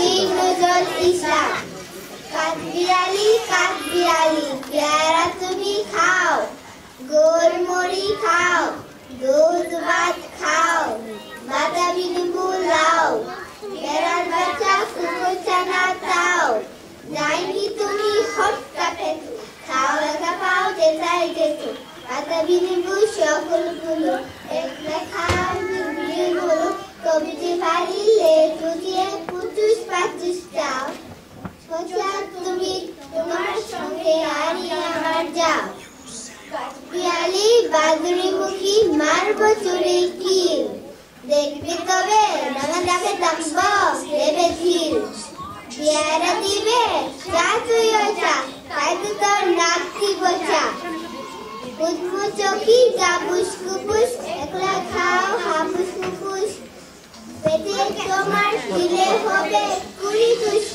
বীর নজরুল ইসলাম। কাঠবিড়ালি কাঠবিড়ালি পেয়ারা তুমি খাও, গোলমরি খাও, দুধ ভাত খাও, বাতাবি লেবু লাও, বেড়ার বাচ্চা কুকুর ছানা তাও, যাইনি তুমি হটকাটে খাও একা পাও যেটাই যেতো, বাতাবি লেবু সকলগুলো একলা খাও দুবিয়ে বলো, কবিতে পারিলে তুজিয়ে পুচুস পাচুস চাও, সোজা তুমি তোমার সঙ্গে আরি আমার যাও, কাঠবিড়ালি বাদুড়ি মুখী মারব চুরি কিল, দেখবে তবে ডাঙা ডাকে দাম্ব দেবে ঢিল, পেয়ারা দিবে চা তুইও চা খাইতে তোর নাক দিব চা, কুচমু চকি জাবুস কুপুস একলা খাও হাবুস কুপুস, পেটে তোমার খিলে হবে কুড়ি তুস